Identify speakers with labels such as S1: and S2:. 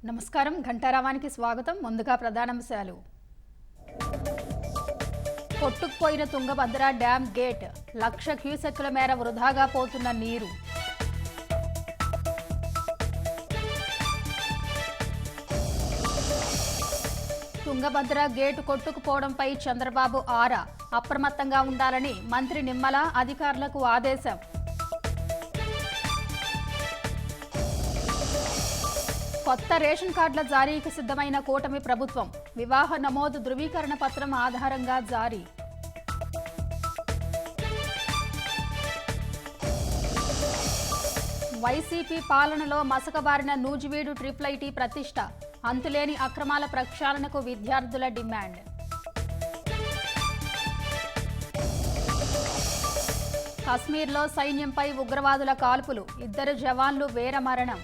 S1: నమస్కారం ఘంటారావానికి స్వాగతం. ముందుగా ప్రధానాంశాలు. కొట్టుకుపోయిన తుంగభద్ర డ్యాం గేట్ 1,00,000 క్యూసెక్కుల మేర వృధాగా పోతున్న నీరు. తుంగభద్ర గేటు కొట్టుకుపోవడంపై చంద్రబాబు ఆరా. అప్రమత్తంగా ఉండాలని మంత్రి నిమ్మల అధికారులకు ఆదేశం. కొత్త రేషన్ కార్డుల జారీకి సిద్ధమైన కూటమి ప్రభుత్వం. వివాహ నమోదు ధృవీకరణ పత్రం ఆధారంగా జారీ. వైసీపీ పాలనలో మసకబారిన నూజివీడు ట్రిపుల్ ఐటీ ప్రతిష్ట. అంతులేని అక్రమాల ప్రక్షాళనకు విద్యార్థుల డిమాండ్. కశ్మీర్లో సైన్యంపై ఉగ్రవాదుల కాల్పులు. 2 జవాన్లు వీరమరణం.